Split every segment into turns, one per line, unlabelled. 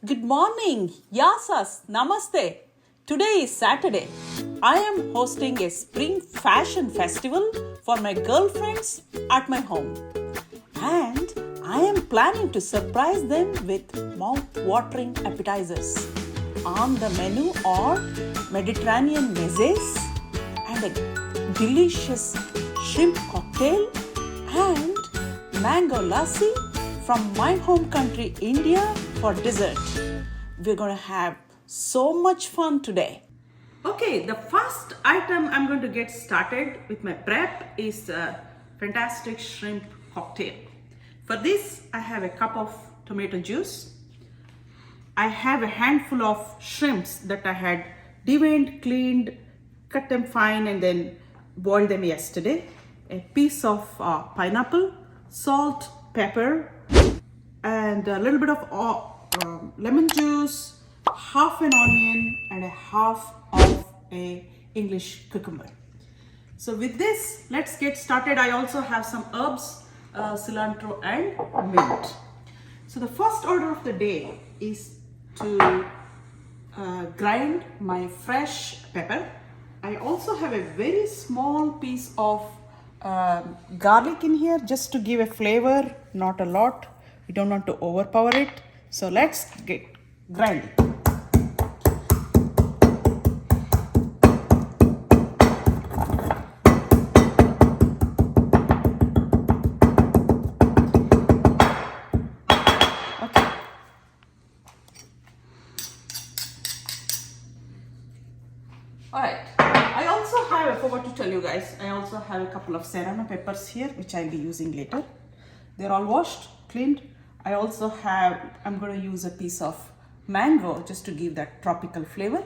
Good morning, Yasas, Namaste. Today is Saturday. I am hosting a spring fashion festival for my girlfriends at my home. And I am planning to surprise them with mouth-watering appetizers. On the menu are Mediterranean mezzes and a delicious shrimp cocktail and mango lassi from my home country India for dessert. We're going to have so much fun today. Okay, the first item I'm going to get started with my prep is a fantastic shrimp cocktail. For this, I have a cup of tomato juice. I have a handful of shrimps that I had deveined, cleaned, cut them fine and then boiled them yesterday. A piece of pineapple, salt, pepper, and a little bit of lemon juice, half an onion and a half of a English cucumber. So with this, let's get started. I also have some herbs, cilantro and mint. So the first order of the day is to grind my fresh pepper. I also have a very small piece of garlic in here just to give a flavor, not a lot. We don't want to overpower it. So let's get grinding. Alright, I forgot to tell you guys, I also have a couple of serrano peppers here which I'll be using later. They're all washed, cleaned. I also have, I'm going to use a piece of mango just to give that tropical flavor.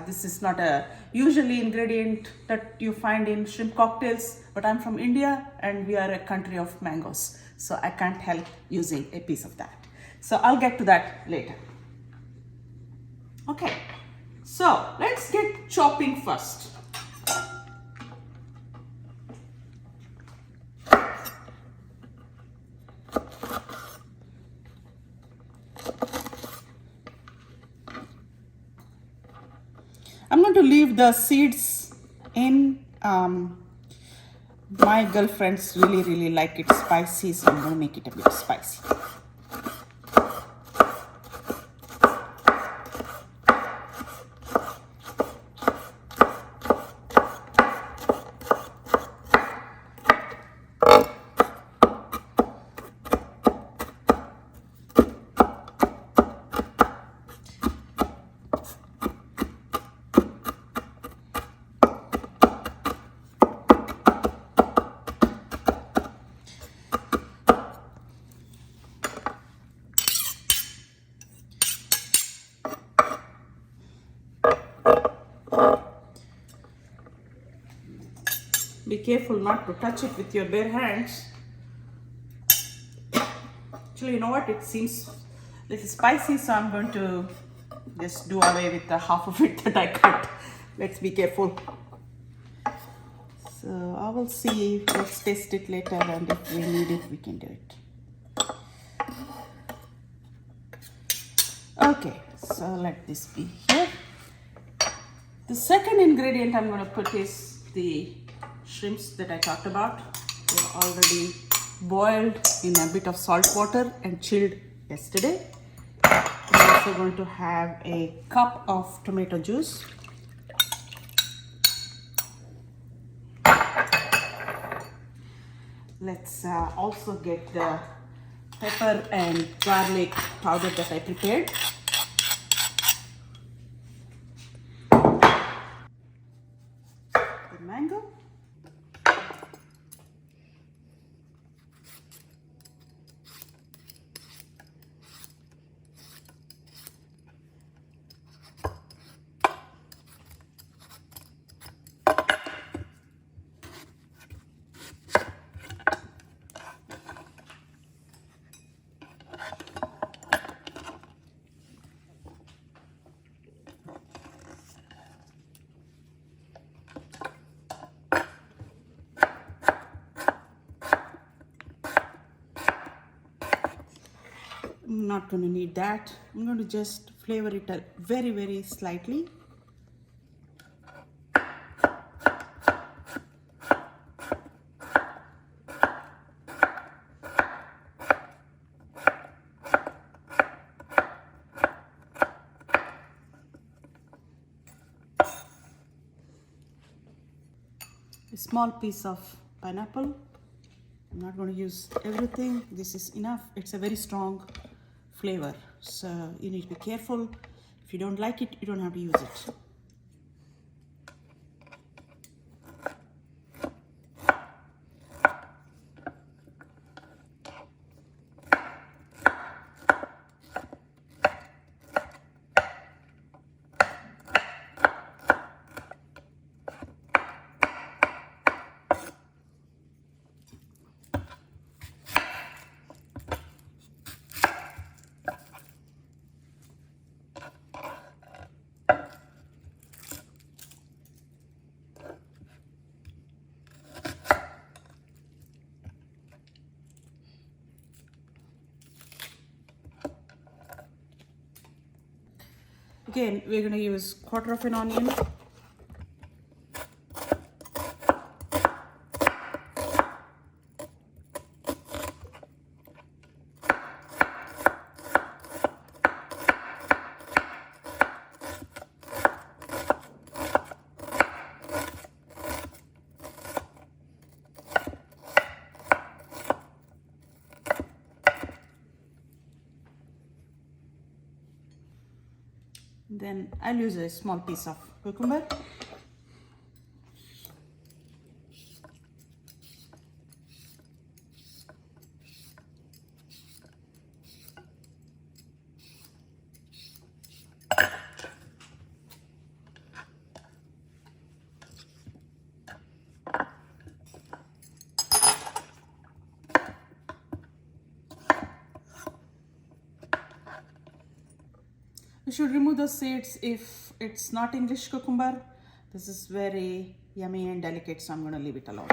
This is not a usually ingredient that you find in shrimp cocktails, but I'm from India and we are a country of mangoes. So I can't help using a piece of that. So I'll get to that later. Okay. So let's get chopping first. I'm going to leave the seeds in. My girlfriends really like it spicy, so I'm going to make it a bit spicy. Be careful not to touch it with your bare hands. Actually, you know what? It seems a little spicy, so I'm going to just do away with the half of it that I cut. Let's be careful. So I will see. Let's taste it later, and if we need it, we can do it. Okay, so let this be here. The second ingredient I'm going to put is the shrimps that I talked about. They're already boiled in a bit of salt water and chilled yesterday. I'm also going to have a cup of tomato juice. Let's also get the pepper and garlic powder that I prepared. The mango. not going to need that. I'm going to just flavor it very, very slightly. A small piece of pineapple. I'm not going to use everything. This is enough. It's a very strong flavor, so you need to be careful. If you don't like it, you don't have to use it. Again, we're going to use 1/4 of an onion. Then I'll use a small piece of cucumber. You should remove the seeds if it's not English cucumber. This is very yummy and delicate, so I'm going to leave it alone.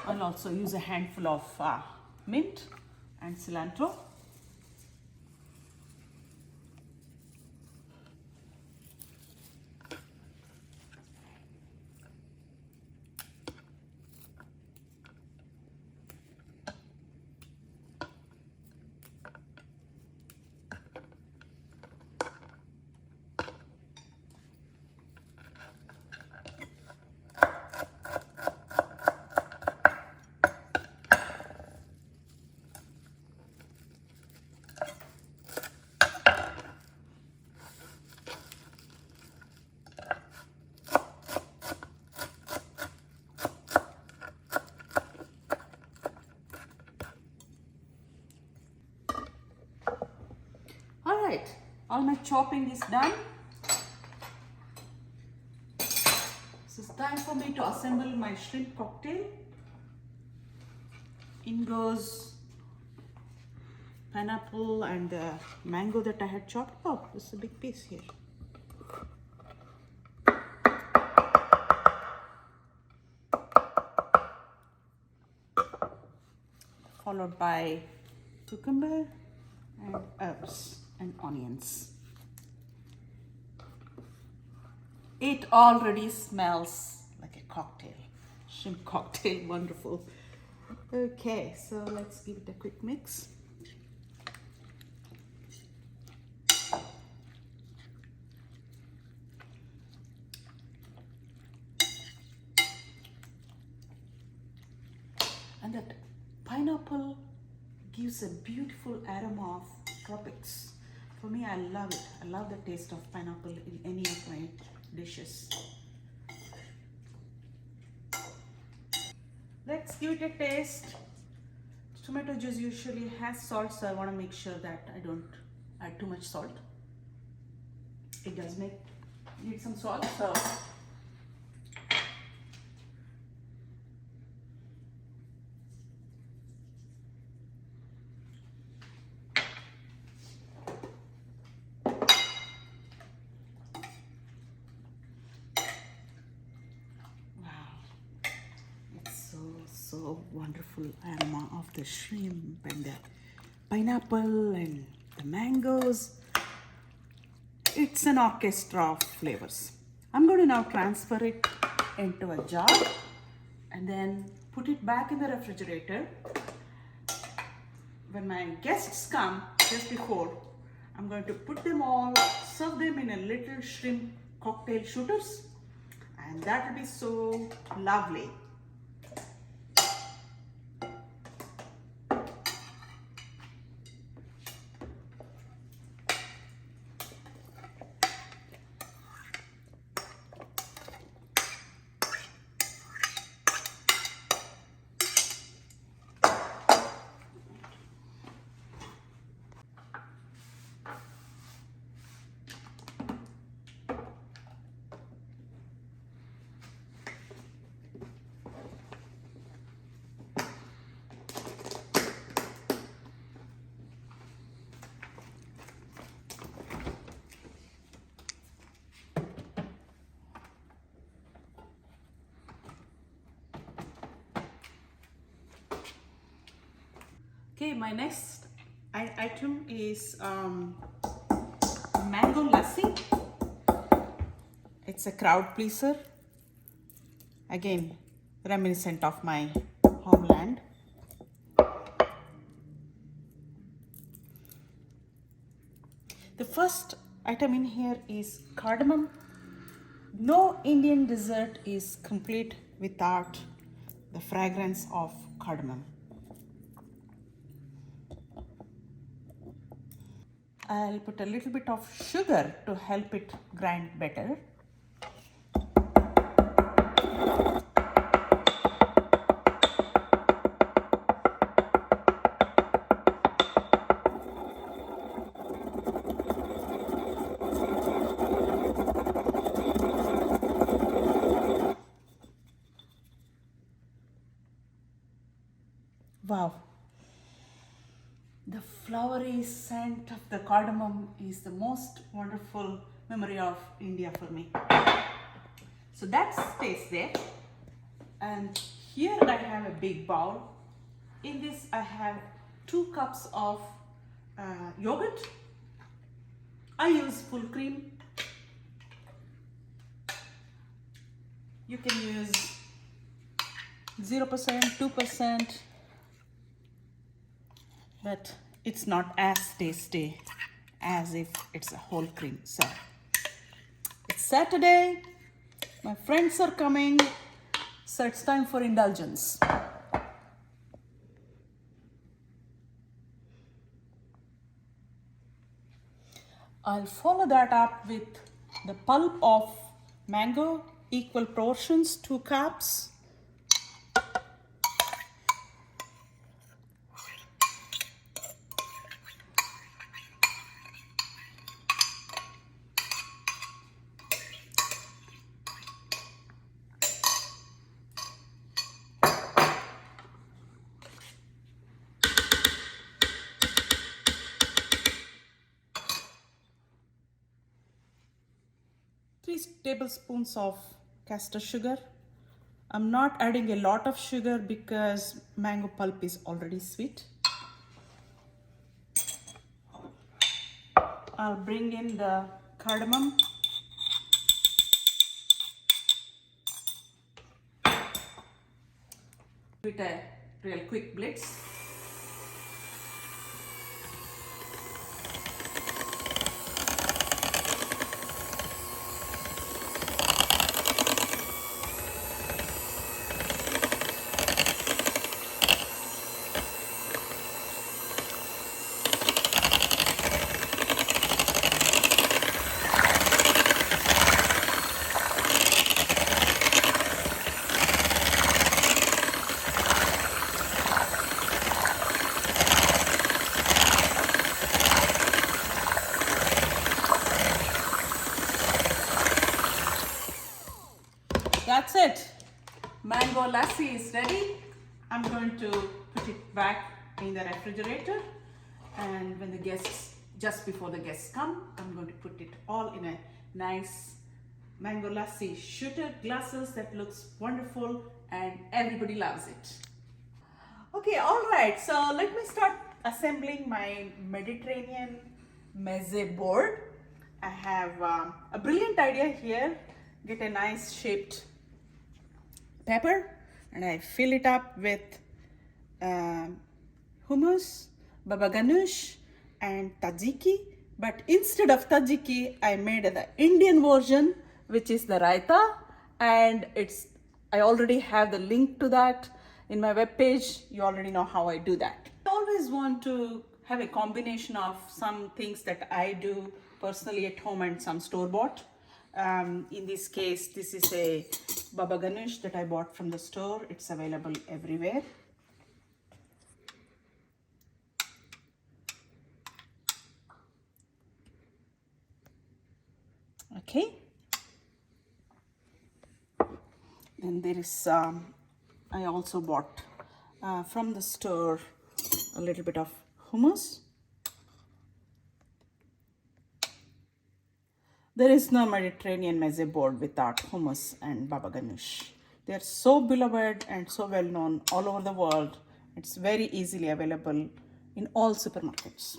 I'll also use a handful of mint and cilantro. Alright, all my chopping is done. This is time for me to assemble my shrimp cocktail. In goes pineapple and the mango that I had chopped. Oh, this is a big piece here. Followed by cucumber and herbs and onions. It already smells like a cocktail, shrimp cocktail, wonderful. Okay, so let's give it a quick mix. And that pineapple gives a beautiful aroma of tropics. For me, I love it. I love the taste of pineapple in any of my dishes. Let's give it a taste. Tomato juice usually has salt, so I want to make sure that I don't add too much salt. It does need some salt, so so wonderful aroma of the shrimp and the pineapple and the mangoes. It's an orchestra of flavors. I'm going to now transfer it into a jar and then put it back in the refrigerator. When my guests come just before, I'm going to put them all, serve them in a little shrimp cocktail shooters, and that will be so lovely. Okay, my next item is mango lassi. It's a crowd pleaser. Again, reminiscent of my homeland. The first item in here is cardamom. No Indian dessert is complete without the fragrance of cardamom. I'll put a little bit of sugar to help it grind better. Wow. The flowery scent of the cardamom is the most wonderful memory of India for me. So that stays there. And here I have a big bowl. In this I have 2 cups of yogurt. I use full cream. You can use 0%, 2%. But it's not as tasty as if it's a whole cream. So it's Saturday, my friends are coming, so it's time for indulgence. I'll follow that up with the pulp of mango, equal portions, 2 cups. Three tablespoons of castor sugar. I'm not adding a lot of sugar because mango pulp is already sweet. I'll bring in the cardamom. With a real quick blitz. that's it. Mango lassi is ready. I'm going to put it back in the refrigerator, and when the guests, just before the guests come, I'm going to put it all in a nice mango lassi shooter glasses that looks wonderful and everybody loves it. Okay, all right, so let me start assembling my Mediterranean mezze board. I have a brilliant idea here. Get a nice shaped pepper and I fill it up with hummus, baba ganoush and tzatziki. But instead of tzatziki, I made the Indian version, which is the raita, and I already have the link to that in my webpage. You already know how I do that. I always want to have a combination of some things that I do personally at home and some store-bought. In this case, this is a baba ganoush that I bought from the store. It's available everywhere. Okay. Then there is, I also bought from the store a little bit of hummus. There is no Mediterranean mezze board without hummus and baba ganoush. They are so beloved and so well known all over the world. It's very easily available in all supermarkets.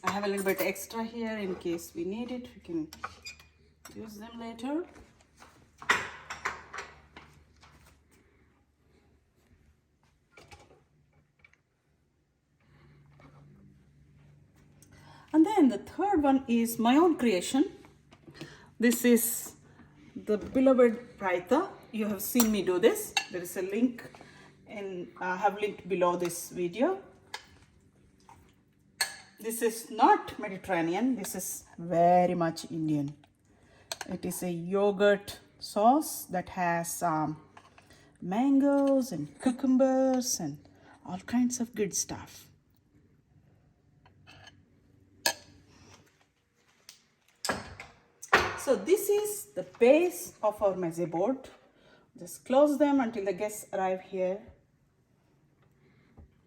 I have a little bit extra here in case we need it. We can use them later. And then the third one is my own creation. This is the beloved raita. You have seen me do this. There is a link, and I have linked below this video. This is not Mediterranean. This is very much Indian. It is a yogurt sauce that has mangoes and cucumbers and all kinds of good stuff. So this is the base of our mezze board. Just close them until the guests arrive here.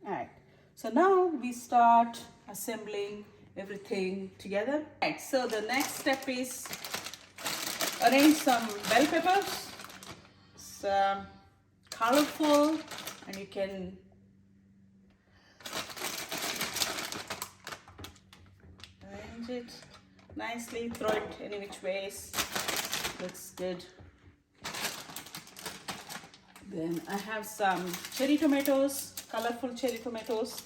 All right. So now we start assembling everything together. All right. So the next step is arrange some bell peppers. It's colorful, and you can arrange it nicely, throw it any which ways. Looks good. Then I have some cherry tomatoes, colorful cherry tomatoes.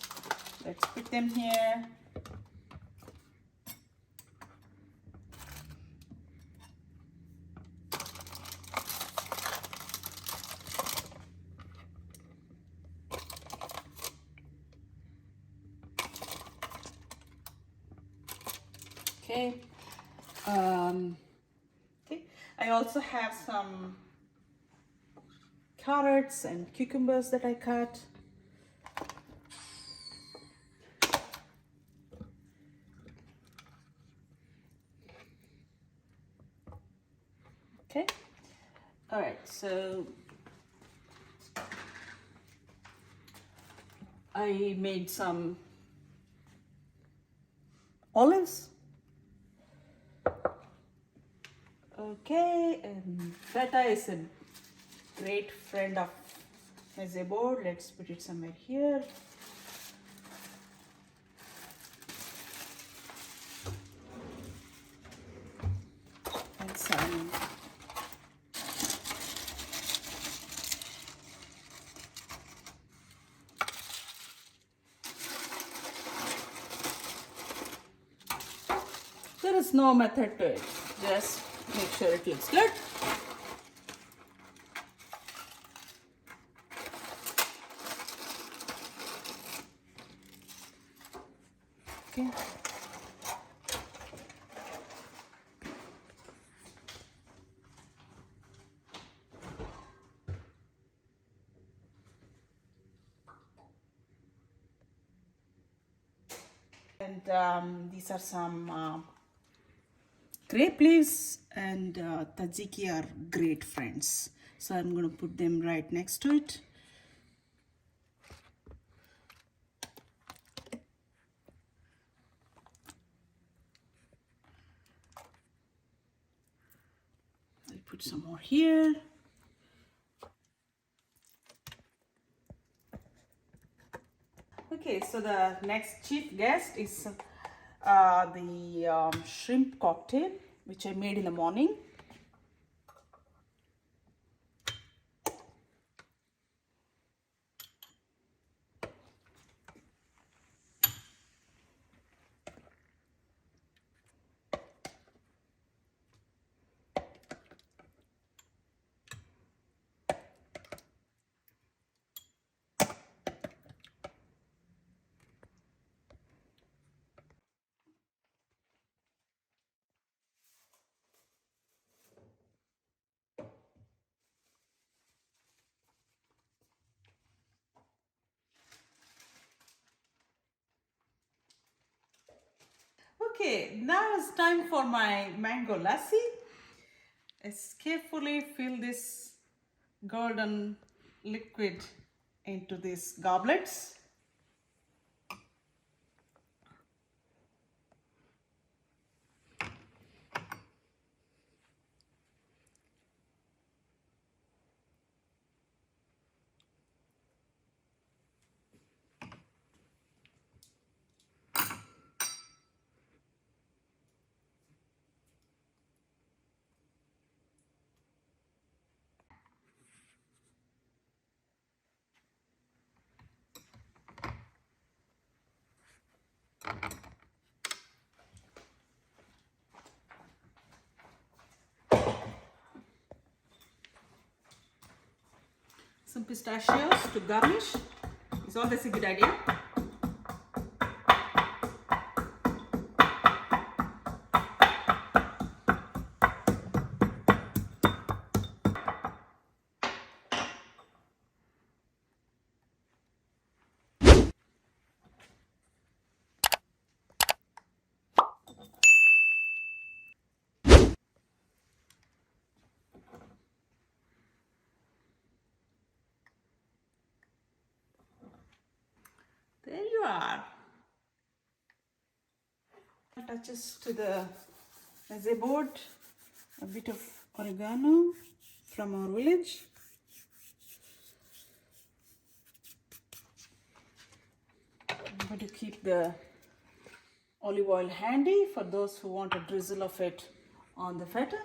Let's put them here. Okay. Okay. I also have some carrots and cucumbers that I cut. Okay. All right. So I made some olives. Okay, and feta is a great friend of mezze board. Let's put it somewhere here. And some there is no method to it. Just make sure it looks good. Okay. And these are some Grape leaves and tzatziki are great friends. So I'm going to put them right next to it. I'll put some more here. Okay, so the next chief guest is the shrimp cocktail, which I made in the morning. Okay, now it's time for my mango lassi. Let's carefully fill this golden liquid into these goblets. Some pistachios to garnish is always a good idea. There you are. Touches to the mezze board, a bit of oregano from our village. I'm going to keep the olive oil handy for those who want a drizzle of it on the feta.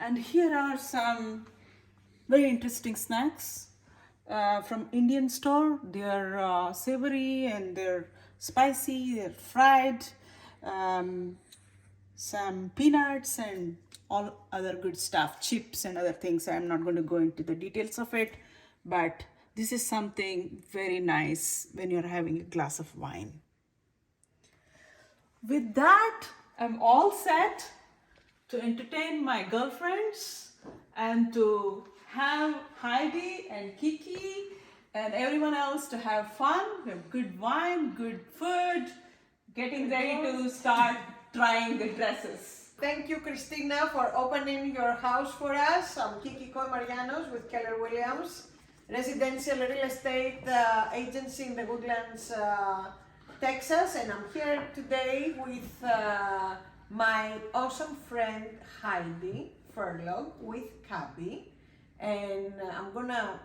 And here are some very interesting snacks from Indian store. They are savory and they're spicy, they're fried, some peanuts and all other good stuff, chips and other things. I'm not going to go into the details of it, but this is something very nice when you're having a glass of wine. With that, I'm all set to entertain my girlfriends and to have Heidi and Kiki and everyone else to have fun. We have good wine, good food, getting ready to start trying the dresses.
Thank you, Christina, for opening your house for us. I'm Kiki Marianos with Keller Williams, residential real estate agency in the Woodlands, Texas, and I'm here today with my awesome friend Heidi Furlong with Cabby, and I'm gonna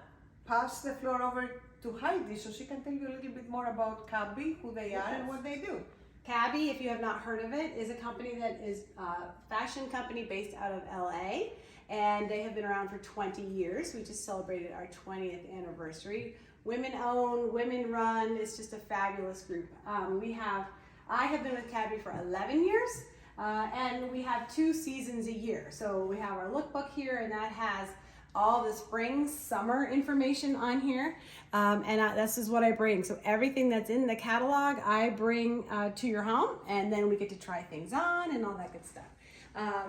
pass the floor over to Heidi so she can tell you a little bit more about Cabby, who they are, and what they do.
Cabby, if you have not heard of it, is a company that is a fashion company based out of LA, and they have been around for 20 years. We just celebrated our 20th anniversary. Women owned, women run. It's just a fabulous group. I have been with Cabby for 11 years, and we have 2 seasons a year. So we have our lookbook here, and that has all the spring, summer information on here, this is what I bring. So everything that's in the catalog, I bring to your home, and then we get to try things on and all that good stuff.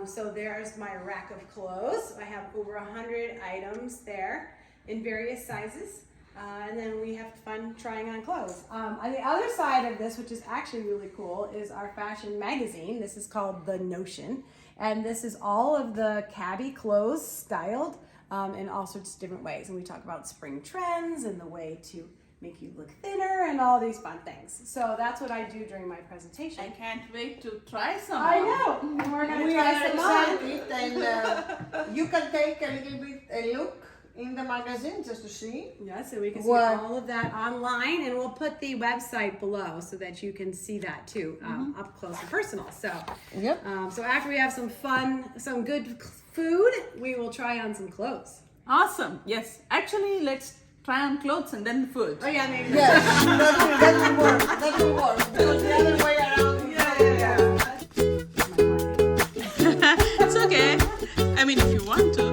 So there's my rack of clothes. I have over 100 items there in various sizes. And then we have fun trying on clothes. On the other side of this, which is actually really cool, is our fashion magazine. This is called The Notion. And this is all of the cabbie clothes styled in all sorts of different ways. And we talk about spring trends and the way to make you look thinner and all these fun things. So that's what I do during my presentation.
I can't wait to try some.
I know. And we're going to
We
try
are
some on.
excited, and you can take a little bit a look in the magazine just to see.
Yeah, so we can see
What?
all of that online, and we'll put the website below so that you can see that too, up close and personal. So,
Yep.
so after we have some fun, some good food, we will try on some clothes.
Awesome. Yes. Actually, let's try on clothes and then the food.
Oh yeah, maybe.
Yes, that will work. That will work. Because the other way around.
Yeah.
It's okay. I mean, if you want to.